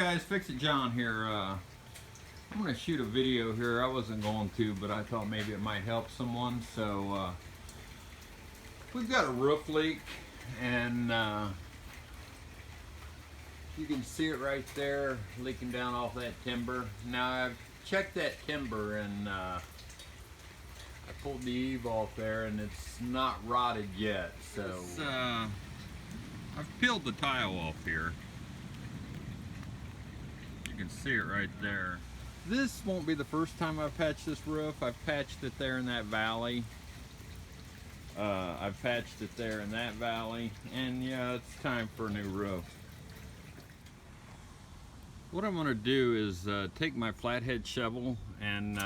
guys, Fix It John here. I'm going to shoot a video here. I wasn't going to, but I thought maybe it might help someone. So we've got a roof leak, and you can see it right there leaking down off that timber. Now I've checked that timber, and I pulled the eave off there, and it's not rotted yet. So I've peeled the tile off here. You can see it right there. This won't be the first time I've patched this roof. I've patched it there in that valley. I've patched it there in that valley. And yeah, it's time for a new roof. What I'm going to do is take my flathead shovel, and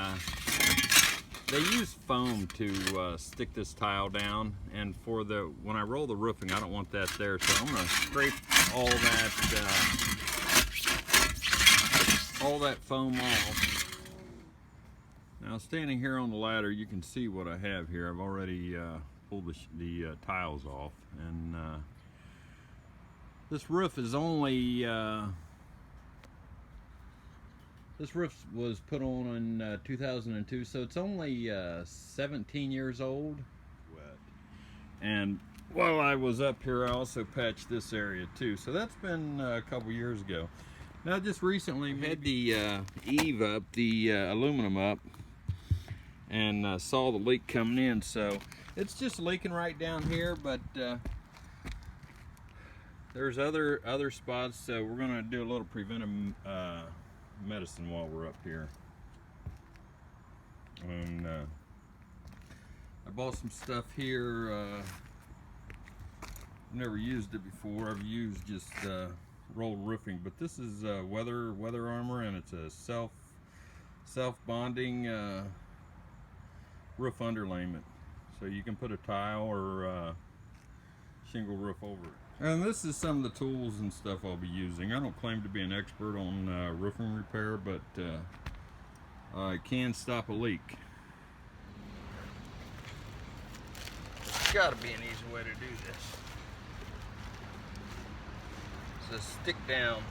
they use foam to stick this tile down. And for when I roll the roofing, I don't want that there. So I'm going to scrape all that foam off. Now, standing here on the ladder, you can see what I have here. I've already pulled the tiles off, and this roof is only this roof was put on in 2002, so it's only 17 years old. Wet. And while I was up here, I also patched this area too, so that's been a couple years ago. Now, just recently had the eave up, the aluminum up, and saw the leak coming in. So it's just leaking right down here, but there's other spots. So we're gonna do a little preventive medicine while we're up here. And I bought some stuff here. I've never used it before. I've used just rolled roofing, but this is weather armor, and it's a self-bonding roof underlayment, so you can put a tile or shingle roof over it. And this is some of the tools and stuff I'll be using. I don't claim to be an expert on roofing repair, but I can stop a leak. There's got to be an easy way to do this. So stick down.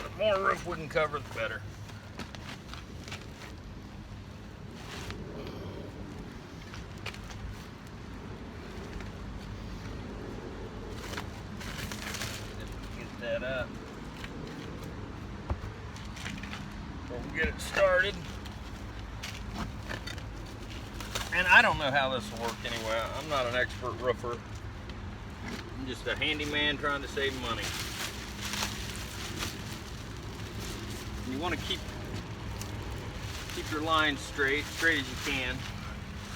The more roof we can cover, the better. That up before we get it started. And I don't know how this will work anyway. I'm not an expert roofer. I'm just a handyman trying to save money. You want to keep your lines straight as you can.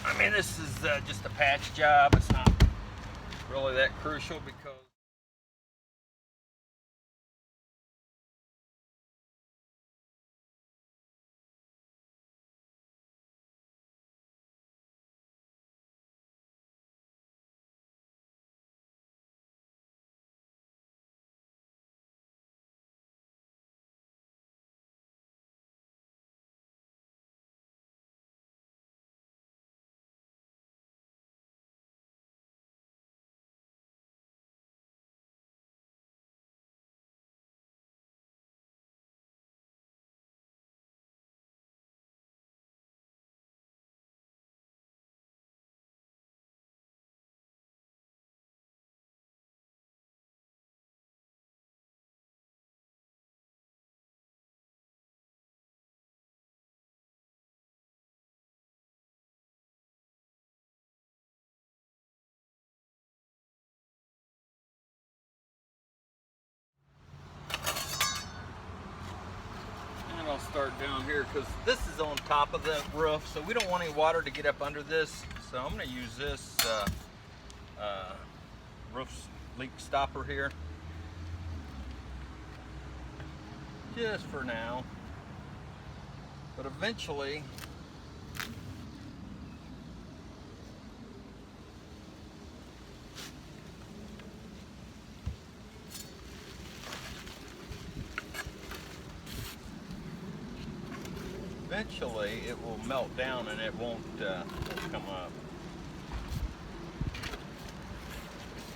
I mean, this is just a patch job. It's not really that crucial, because I'll start down here, because this is on top of the roof, so we don't want any water to get up under this. So I'm going to use this roof leak stopper here, just for now. But eventually, eventually it will melt down and it won't come up.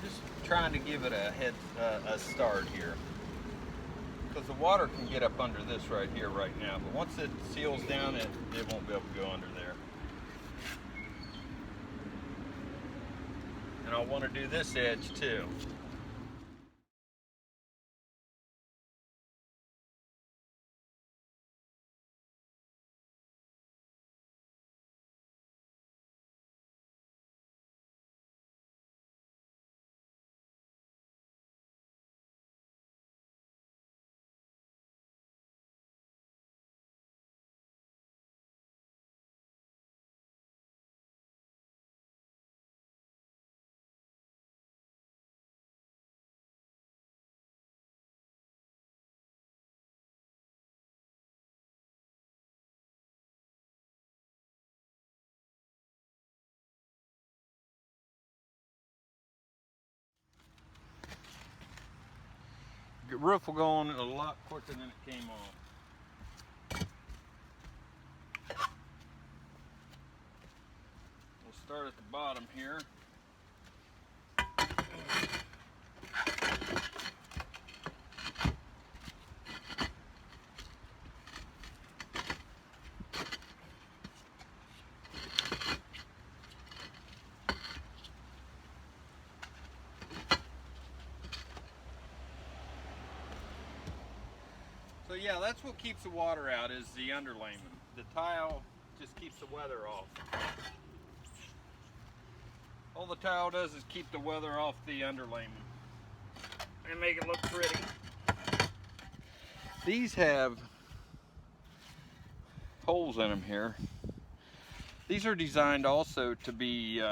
Just trying to give it a start here, because the water can get up under this right here right now, but once it seals down, it won't be able to go under there. And I want to do this edge too. The roof will go on a lot quicker than it came on. We'll start at the bottom here. So yeah, that's what keeps the water out, is the underlayment. The tile just keeps the weather off. All the tile does is keep the weather off the underlayment and make it look pretty. These have holes in them here. These are designed also to be,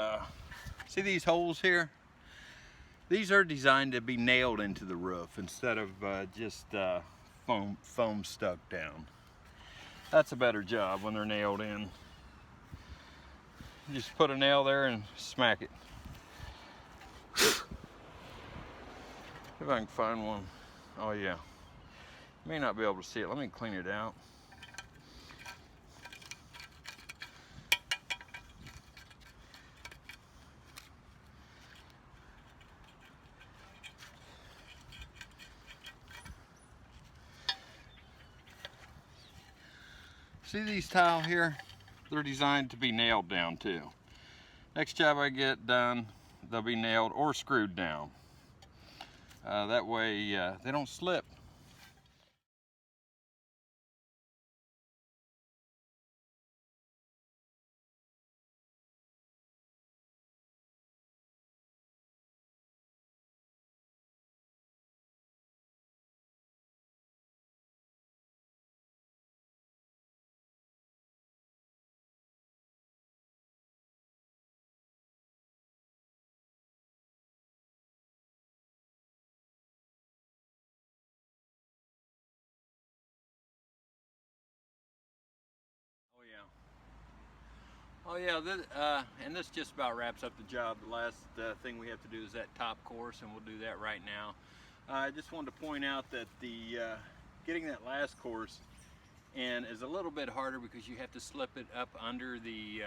see these holes here? These are designed to be nailed into the roof instead of just foam stuck down. That's a better job when they're nailed in. You just put a nail there and smack it. If I can find one. Oh yeah. May not be able to see it. Let me clean it out. See these tile here? They're designed to be nailed down too. Next job I get done, they'll be nailed or screwed down. That way they don't slip. Oh yeah, and this just about wraps up the job. The last thing we have to do is that top course, and we'll do that right now. I just wanted to point out that the getting that last course in is a little bit harder because you have to slip it up under the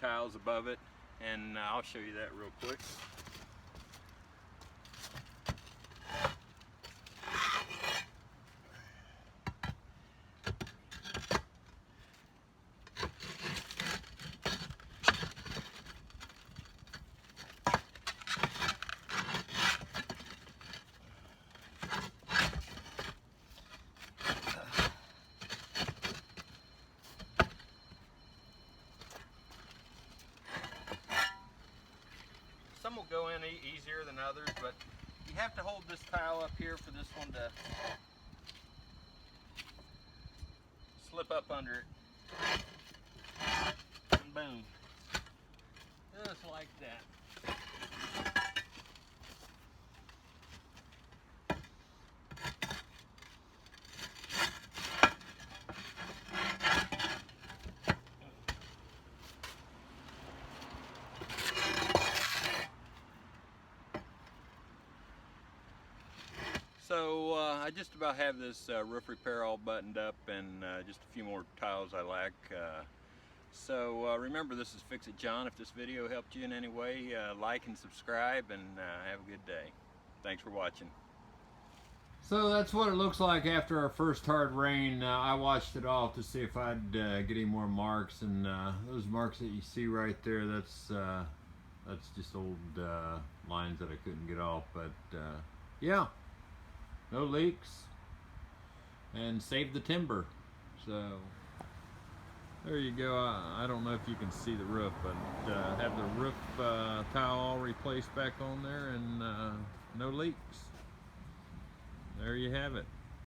tiles above it, and I'll show you that real quick. Some will go in easier than others, but you have to hold this tile up here for this one to slip up under it. And boom. Just like that. So I just about have this roof repair all buttoned up, and just a few more tiles I lack. So remember, this is Fix It John. If this video helped you in any way, like and subscribe, and have a good day. Thanks for watching. So that's what it looks like after our first hard rain. I washed it off to see if I'd get any more marks, and those marks that you see right there, that's just old lines that I couldn't get off. But yeah, no leaks, and saved the timber. So there you go. I don't know if you can see the roof, but have the roof tile all replaced back on there, and no leaks. There you have it.